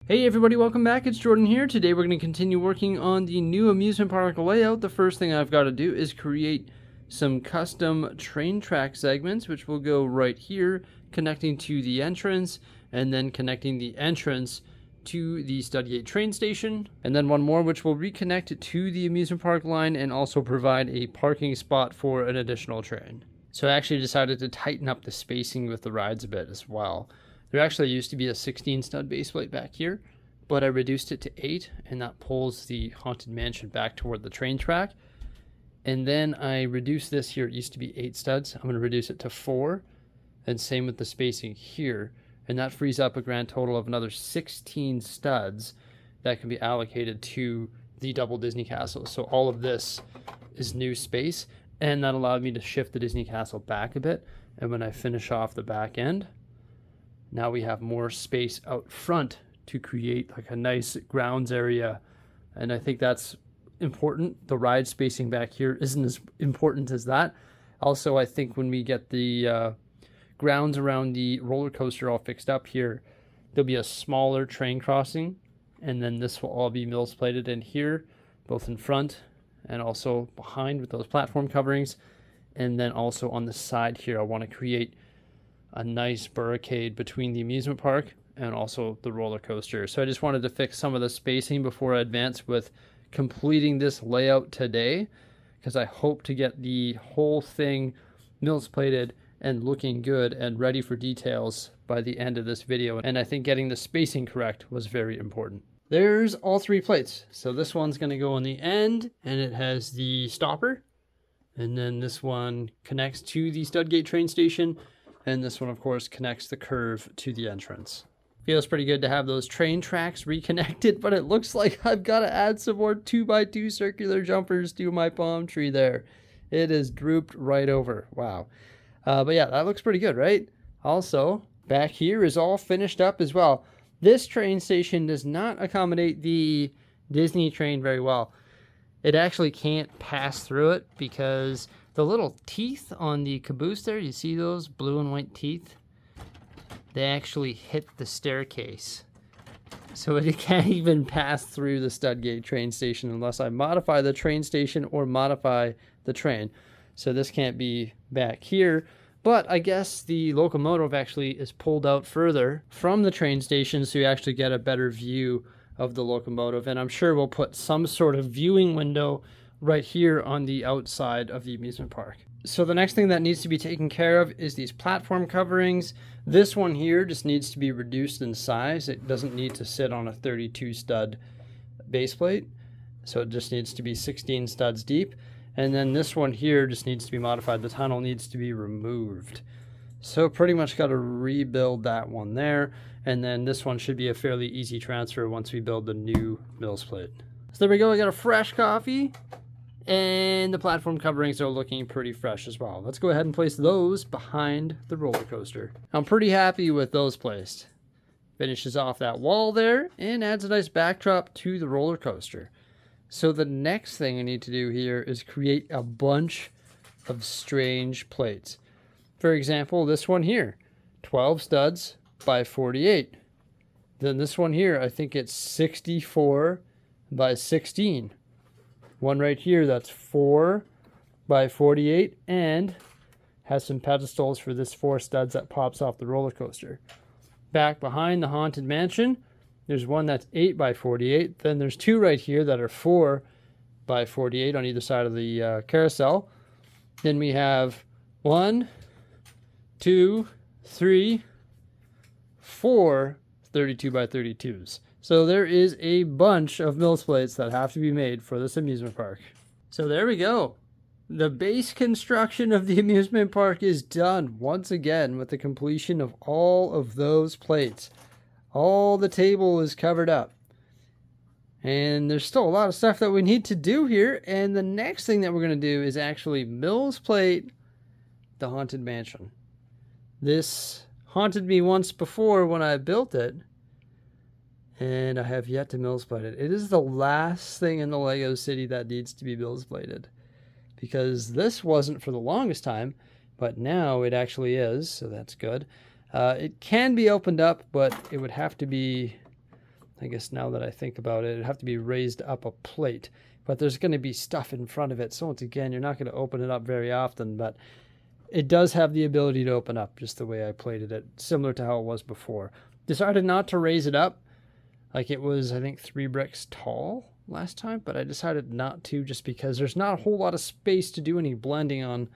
Hey everybody, welcome back. It's Jordan here. Today we're going to continue working on the new amusement park layout. The first thing I've got to do is create some custom train track segments, which will go right here, connecting to the entrance, and then connecting the entrance to the Studgate train station, and then one more which will reconnect it to the amusement park line and also provide a parking spot for an additional train. So I actually decided to tighten up the spacing with the rides a bit as well. There actually used to be a 16 stud base plate back here, but I reduced it to 8, and that pulls the Haunted Mansion back toward the train track. And then I reduced this here. It used to be 8 studs. I'm going to reduce it to 4, and same with the spacing here. And that frees up a grand total of another 16 studs that can be allocated to the double Disney Castle. So all of this is new space, and that allowed me to shift the Disney Castle back a bit. And when I finish off the back end, now we have more space out front to create like a nice grounds area. And I think that's important. The ride spacing back here isn't as important as that. Also, I think when we get the grounds around the roller coaster all fixed up here, there'll be a smaller train crossing, and then this will all be MILS plated in here, both in front and also behind with those platform coverings. And then also on the side here, I want to create a nice barricade between the amusement park and also the roller coaster. So I just wanted to fix some of the spacing before I advance with completing this layout today, because I hope to get the whole thing MILS plated and looking good and ready for details by the end of this video. And I think getting the spacing correct was very important. There's all 3 plates. So this one's going to go on the end, and it has the stopper. And then this one connects to the Studgate train station. And this one, of course, connects the curve to the entrance. Feels pretty good to have those train tracks reconnected, but it looks like I've got to add some more 2x2 circular jumpers to my palm tree there. It is drooped right over. Wow. But yeah, that looks pretty good, right? Also, back here is all finished up as well. This train station does not accommodate the Disney train very well. It actually can't pass through it because the little teeth on the caboose there, you see those blue and white teeth? They actually hit the staircase. So it can't even pass through the Studgate train station unless I modify the train station or modify the train. So this can't be back here. But I guess the locomotive actually is pulled out further from the train station, so you actually get a better view of the locomotive. And I'm sure we'll put some sort of viewing window right here on the outside of the amusement park. So the next thing that needs to be taken care of is these platform coverings. This one here just needs to be reduced in size. It doesn't need to sit on a 32 stud base plate. So it just needs to be 16 studs deep. And then this one here just needs to be modified. The tunnel needs to be removed. So pretty much got to rebuild that one there. And then this one should be a fairly easy transfer once we build the new MILS plate. So there we go. I got a fresh coffee. And the platform coverings are looking pretty fresh as well. Let's go ahead and place those behind the roller coaster. I'm pretty happy with those placed. Finishes off that wall there and adds a nice backdrop to the roller coaster. So the next thing I need to do here is create a bunch of strange plates. For example, this one here, 12 studs by 48. Then this one here, I think it's 64 by 16. One right here, that's 4 by 48 and has some pedestals for this 4 studs that pops off the roller coaster. Back behind the Haunted Mansion, there's one that's 8 by 48. Then there's 2 right here that are 4 by 48 on either side of the carousel. Then we have 1, 2, 3, 4 32 by 32s. So there is a bunch of MILS plates that have to be made for this amusement park. So there we go. The base construction of the amusement park is done once again with the completion of all of those plates. All the table is covered up. And there's still a lot of stuff that we need to do here. And the next thing that we're going to do is actually MILS plate the Haunted Mansion. This haunted me once before when I built it. And I have yet to MILS plate it. It is the last thing in the Lego City that needs to be MILS plated. Because this wasn't for the longest time, but now it actually is, so that's good. It can be opened up, but it would have to be I guess now that I think about it, it'd have to be raised up a plate. But there's going to be stuff in front of it. So once again, you're not going to open it up very often, but it does have the ability to open up just the way I plated it, similar to how it was before. Decided not to raise it up. Like it was, I think, 3 bricks tall last time, but I decided not to just because there's not a whole lot of space to do any blending on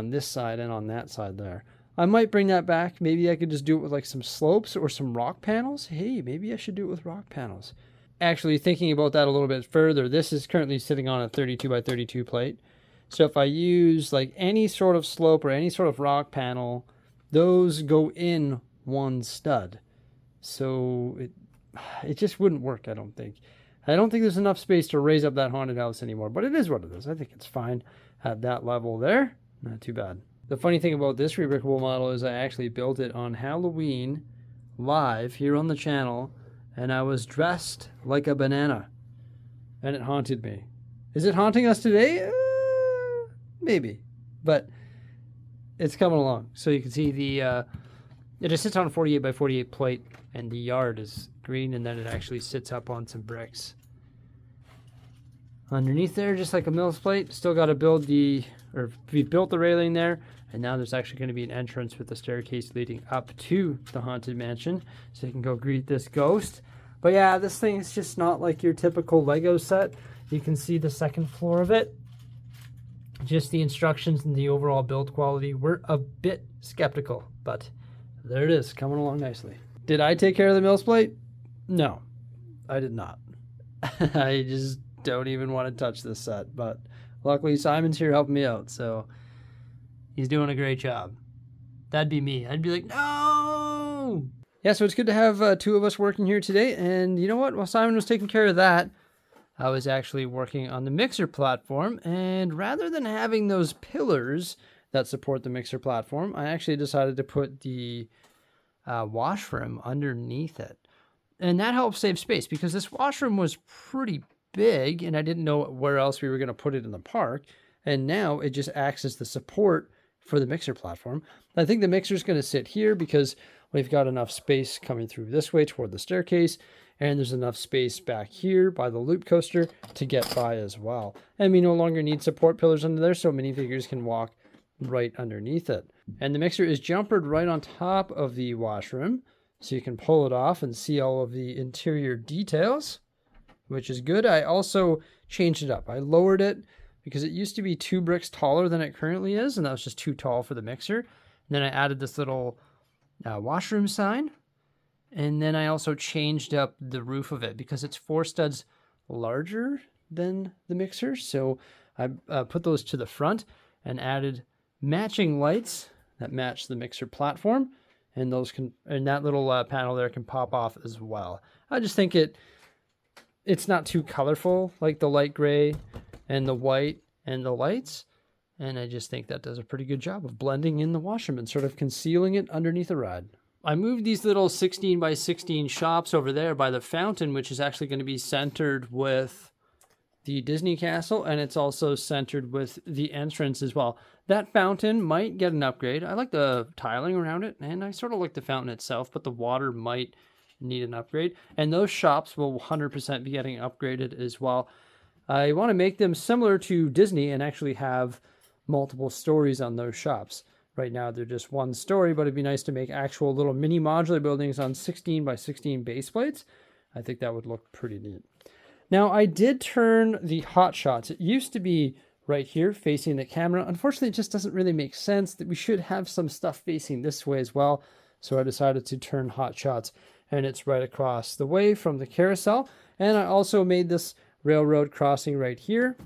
this side and on that side there. I might bring that back. Maybe I could just do it with like some slopes or some rock panels. Hey, maybe I should do it with rock panels. Actually, thinking about that a little bit further, this is currently sitting on a 32 by 32 plate. So if I use like any sort of slope or any sort of rock panel, those go in one stud. So it just wouldn't work, I don't think. I don't think there's enough space to raise up that haunted house anymore, but it is what it is. I think it's fine at that level there. Not too bad. The funny thing about this rebrickable model is I actually built it on Halloween live here on the channel, and I was dressed like a banana, and it haunted me. Is it haunting us today? Maybe, but it's coming along. So you can see the it just sits on a 48 by 48 plate, and the yard is green, and then it actually sits up on some bricks. Underneath there, just like a MILS plate, still got to build we built the railing there, and now there's actually going to be an entrance with the staircase leading up to the haunted mansion, so you can go greet this ghost. But yeah, this thing is just not like your typical Lego set. You can see the second floor of it. Just the instructions and the overall build quality, we're a bit skeptical, but there it is, coming along nicely. Did I take care of the MILS plate? No, I did not. I just don't even want to touch this set, but luckily Simon's here helping me out, so he's doing a great job. That'd be me. I'd be like, no! Yeah, so it's good to have 2 of us working here today, and you know what? While Simon was taking care of that, I was actually working on the mixer platform, and rather than having those pillars that support the mixer platform, I actually decided to put the washroom underneath it. And that helps save space because this washroom was pretty big and I didn't know where else we were going to put it in the park. And now it just acts as the support for the mixer platform. I think the mixer is going to sit here because we've got enough space coming through this way toward the staircase. And there's enough space back here by the loop coaster to get by as well. And we no longer need support pillars under there, so minifigures can walk right underneath it. And the mixer is jumpered right on top of the washroom, so you can pull it off and see all of the interior details, which is good. I also changed it up. I lowered it because it used to be 2 bricks taller than it currently is, and that was just too tall for the mixer. And then I added this little washroom sign. And then I also changed up the roof of it because it's 4 studs larger than the mixer. So I put those to the front and added matching lights that match the mixer platform. And those and that little panel there can pop off as well. I just think it's not too colorful, like the light gray and the white and the lights. And I just think that does a pretty good job of blending in the washroom and sort of concealing it underneath the ride. I moved these little 16 by 16 shops over there by the fountain, which is actually going to be centered with the Disney Castle, and it's also centered with the entrance as well. That fountain might get an upgrade. I like the tiling around it, and I sort of like the fountain itself, but the water might need an upgrade. And those shops will 100% be getting upgraded as well. I want to make them similar to Disney and actually have multiple stories on those shops. Right now, they're just 1 story, but it'd be nice to make actual little mini modular buildings on 16 by 16 base plates. I think that would look pretty neat. Now, I did turn the hot shots. It used to be right here facing the camera. Unfortunately, it just doesn't really make sense that we should have some stuff facing this way as well. So I decided to turn hot shots, and it's right across the way from the carousel. And I also made this railroad crossing right here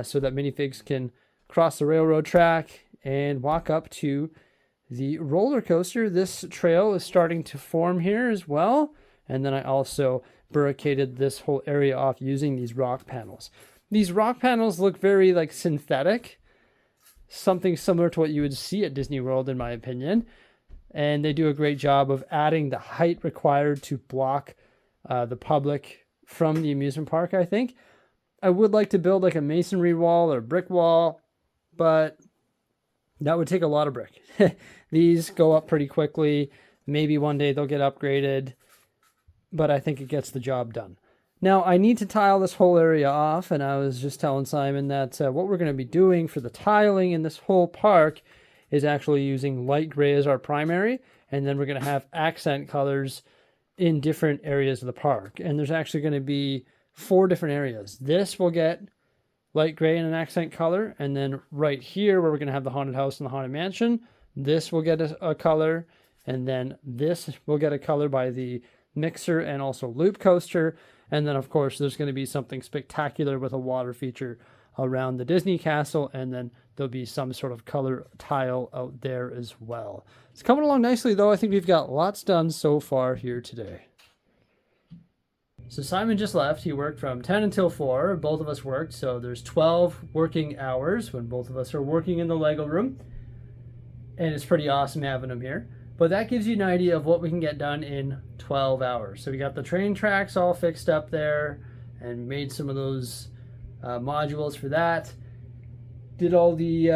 so that minifigs can cross the railroad track and walk up to the roller coaster. This trail is starting to form here as well. And then I also barricaded this whole area off using these rock panels. These rock panels look very like synthetic, something similar to what you would see at Disney World in my opinion. And they do a great job of adding the height required to block the public from the amusement park, I think. I would like to build like a masonry wall or brick wall, but that would take a lot of brick. These go up pretty quickly. Maybe one day they'll get upgraded. but I think it gets the job done. Now, I need to tile this whole area off, and I was just telling Simon that what we're going to be doing for the tiling in this whole park is actually using light gray as our primary, and then we're going to have accent colors in different areas of the park. And there's actually going to be 4 different areas. This will get light gray and an accent color, and then right here where we're going to have the haunted house and the haunted mansion, this will get a color, and then this will get a color by the mixer and also loop coaster. And then, of course, there's going to be something spectacular with a water feature around the Disney castle, and then there'll be some sort of color tile out there as well. It's coming along nicely, though. I think we've got lots done so far here today. So Simon just left. He worked from 10 until 4. Both of us worked, so there's 12 working hours when both of us are working in the Lego room. And it's pretty awesome having him here. But that gives you an idea of what we can get done in 12 hours. So we got the train tracks all fixed up there and made some of those modules for that. Did all the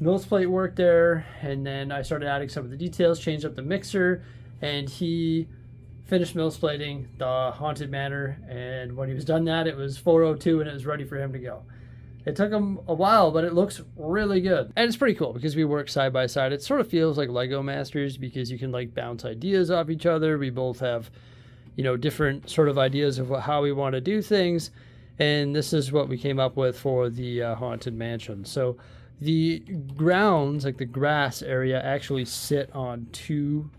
MILS plate work there, and then I started adding some of the details, changed up the mixer, and he finished MILS plating the Haunted Manor, and when he was done that, it was 4:02 and it was ready for him to go. It took him a while, but it looks really good. And it's pretty cool because we work side by side. It sort of feels like Lego Masters because you can like bounce ideas off each other. We both have, you know, different sort of ideas of how we want to do things. And this is what we came up with for the Haunted Mansion. So the grounds, like the grass area, actually sit on 2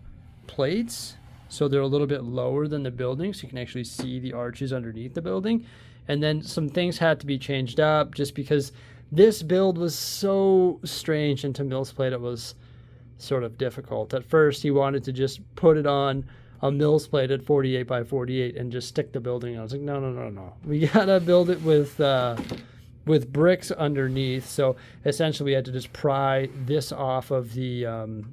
plates. So they're a little bit lower than the building, so you can actually see the arches underneath the building. And then some things had to be changed up just because this build was so strange, and to MILS plate it was sort of difficult. At first he wanted to just put it on a MILS plate at 48 by 48 and just stick the building. I was like, no. We gotta build it with bricks underneath. So essentially we had to just pry this off of the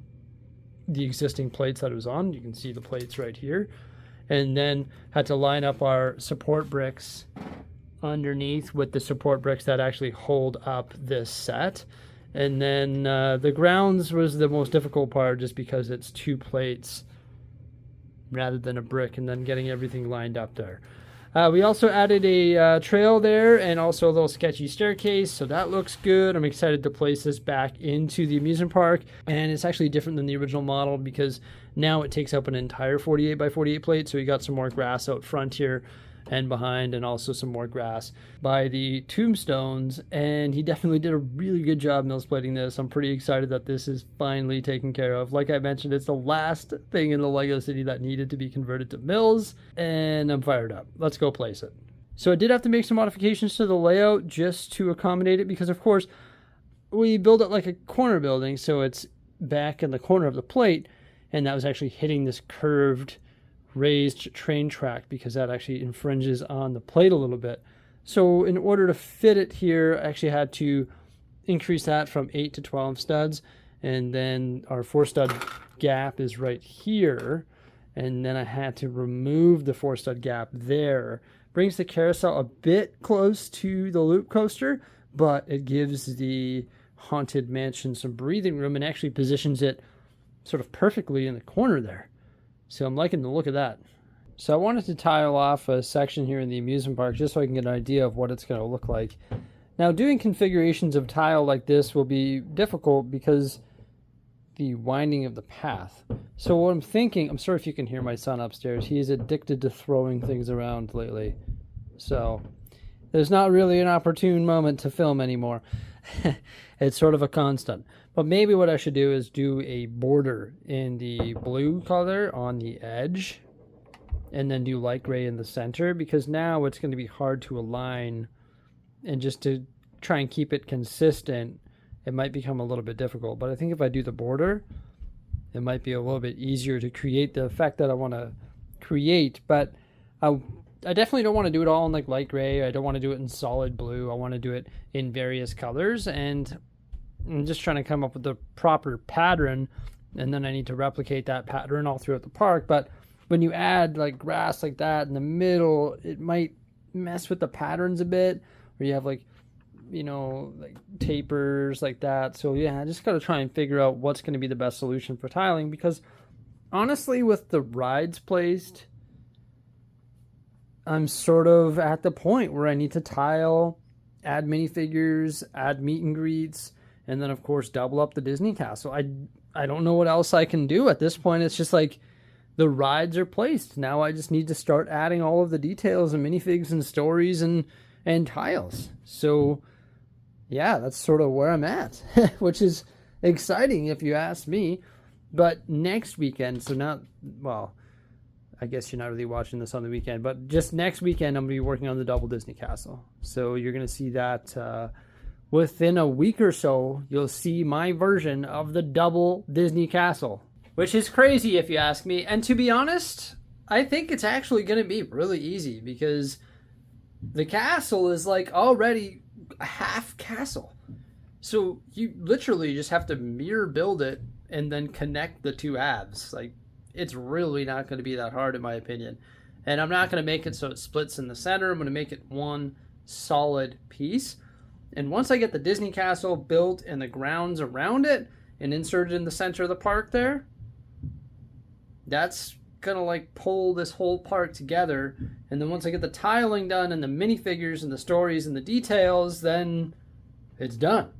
existing plates that it was on. You can see the plates right here. And then had to line up our support bricks underneath with the support bricks that actually hold up this set. And then the grounds was the most difficult part just because it's 2 plates rather than a brick, and then getting everything lined up there. We also added a trail there and also a little sketchy staircase, so that looks good. I'm excited to place this back into the amusement park, and it's actually different than the original model because now it takes up an entire 48 by 48 plate, so we got some more grass out front here and behind, and also some more grass by the tombstones. And he definitely did a really good job MILS plating this. I'm pretty excited that this is finally taken care of. Like I mentioned, it's the last thing in the Lego City that needed to be converted to MILS, and I'm fired up. Let's go place it. So I did have to make some modifications to the layout just to accommodate it because, of course, we build it like a corner building, so it's back in the corner of the plate, and that was actually hitting this curved raised train track because that actually infringes on the plate a little bit. So in order to fit it here, I actually had to increase that from 8 to 12 studs, and then our 4 stud gap is right here, and then I had to remove the 4 stud gap there. Brings the carousel a bit close to the loop coaster, but it gives the Haunted Mansion some breathing room and actually positions it sort of perfectly in the corner there. So I'm liking the look of that. So I wanted to tile off a section here in the amusement park just so I can get an idea of what it's going to look like. Now, doing configurations of tile like this will be difficult because the winding of the path. So what I'm thinking, I'm sorry if you can hear my son upstairs. He's addicted to throwing things around lately. So there's not really an opportune moment to film anymore. It's sort of a constant. But maybe what I should do is do a border in the blue color on the edge and then do light gray in the center, because now it's going to be hard to align, and just to try and keep it consistent, it might become a little bit difficult. But I think if I do the border, it might be a little bit easier to create the effect that I want to create. But I definitely don't want to do it all in like light gray. I don't want to do it in solid blue. I want to do it in various colors, and I'm just trying to come up with the proper pattern, and then I need to replicate that pattern all throughout the park. But when you add like grass like that in the middle, it might mess with the patterns a bit, where you have like, you know, like tapers like that. So yeah, I just got to try and figure out what's going to be the best solution for tiling, because honestly, with the rides placed, I'm sort of at the point where I need to tile, add minifigures, add meet and greets, and then of course double up the Disney castle. I don't know what else I can do at this point. It's just like the rides are placed. Now I just need to start adding all of the details and minifigs and stories and tiles. So yeah, that's sort of where I'm at, which is exciting if you ask me. But next weekend, so not, well, I guess you're not really watching this on the weekend, but just next weekend, I'm going to be working on the double Disney castle. So you're going to see that within a week or so, you'll see my version of the double Disney castle, which is crazy if you ask me. And to be honest, I think it's actually going to be really easy because the castle is like already a half castle. So you literally just have to mirror build it and then connect the two halves. Like, it's really not going to be that hard in my opinion. And I'm not going to make it so it splits in the center. I'm going to make it one solid piece. And once I get the Disney castle built and the grounds around it and inserted in the center of the park there, that's going to like pull this whole park together. And then once I get the tiling done and the minifigures and the stories and the details, then it's done.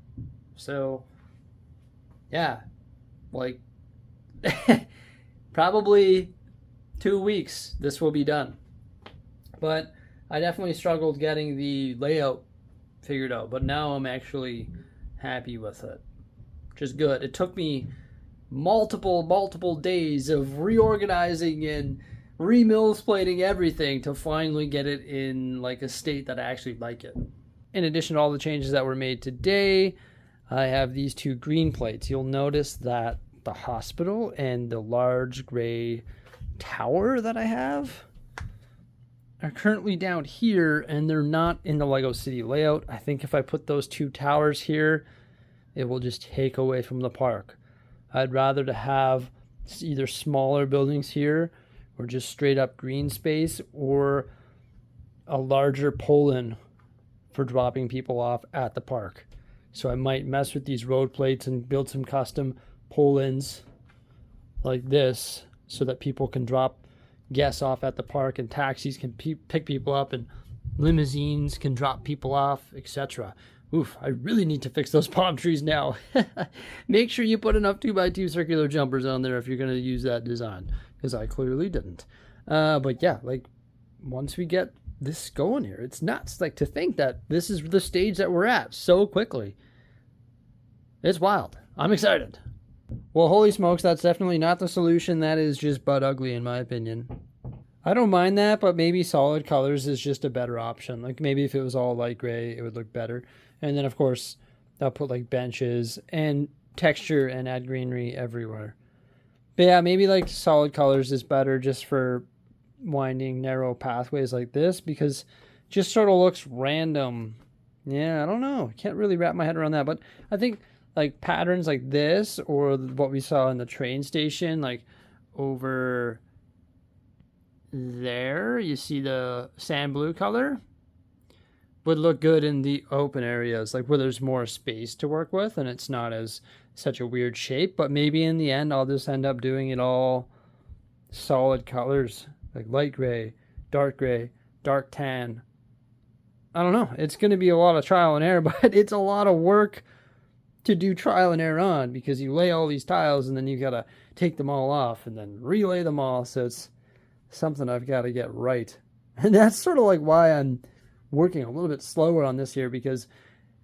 So yeah, like probably 2 weeks this will be done. But I definitely struggled getting the layout figured out, but now I'm actually happy with it, which is good. It took me multiple days of reorganizing and MILS plating everything to finally get it in like a state that I actually like it. In addition to all the changes that were made today, I have these two green plates. You'll notice that the hospital and the large gray tower that I have are currently down here, and they're not in the Lego City layout. I think if I put those two towers here, it will just take away from the park. I'd rather to have either smaller buildings here or just straight up green space or a larger pull-in for dropping people off at the park. So I might mess with these road plates and build some custom pull-ins like this so that people can drop guests off at the park and taxis can pick people up and limousines can drop people off, etc. Oof, I really need to fix those palm trees now. Make sure you put enough 2x2 circular jumpers on there if you're going to use that design, because I clearly didn't. But yeah, like once we get this going here, it's nuts. Like to think that this is the stage that we're at so quickly. It's wild. I'm excited. Well, holy smokes, that's definitely not the solution. That is just butt ugly in my opinion. I don't mind that, but maybe solid colors is just a better option. Like maybe if it was all light gray, it would look better. And then of course, I'll put like benches and texture and add greenery everywhere. But yeah, maybe like solid colors is better just for winding narrow pathways like this, because it just sort of looks random. Yeah, I don't know. I can't really wrap my head around that, but I think like patterns like this or what we saw in the train station, like over there, you see the sand blue color, would look good in the open areas, like where there's more space to work with and it's not as such a weird shape. But maybe in the end, I'll just end up doing it all solid colors, like light gray, dark tan. I don't know. It's going to be a lot of trial and error, but it's a lot of work to do trial and error on, because you lay all these tiles and then you got to take them all off and then relay them all. So it's something I've got to get right. And that's sort of like why I'm working a little bit slower on this here, because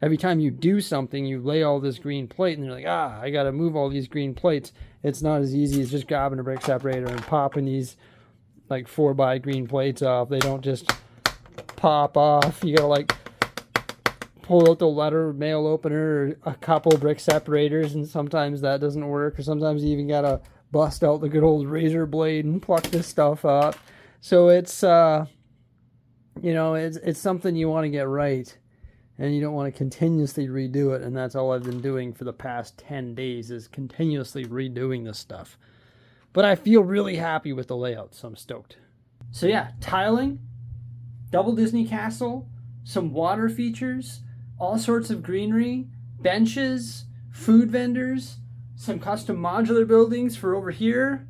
every time you do something, you lay all this green plate and you're like, I got to move all these green plates. It's not as easy as just grabbing a brick separator and popping these like 4x green plates off. They don't just pop off. You got to like pull out the letter mail opener or a couple brick separators, and sometimes that doesn't work, or sometimes you even gotta bust out the good old razor blade and pluck this stuff up. So it's it's something you want to get right, and you don't want to continuously redo it. And that's all I've been doing for the past 10 days, is continuously redoing this stuff. But I feel really happy with the layout, so I'm stoked. So yeah, tiling, double Disney castle, some water features, all sorts of greenery, benches, food vendors, some custom modular buildings for over here.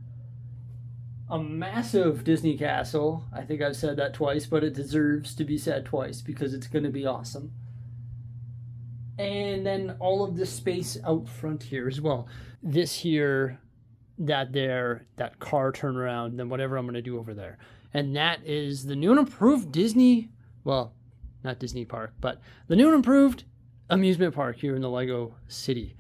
a massive Disney castle. I think I've said that twice, but it deserves to be said twice because it's going to be awesome. And then all of this space out front here as well. This here, that there, that car turnaround, then whatever I'm going to do over there. And that is the new and improved Disney, well, not Disney Park, but the new and improved amusement park here in the Lego City.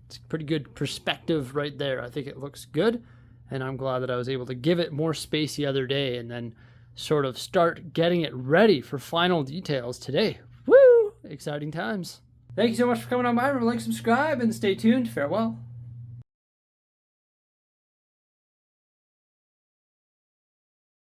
It's a pretty good perspective right there. I think it looks good, and I'm glad that I was able to give it more space the other day and then sort of start getting it ready for final details today. Woo! Exciting times. Thank you so much for coming on by. Remember to like, subscribe, and stay tuned. Farewell.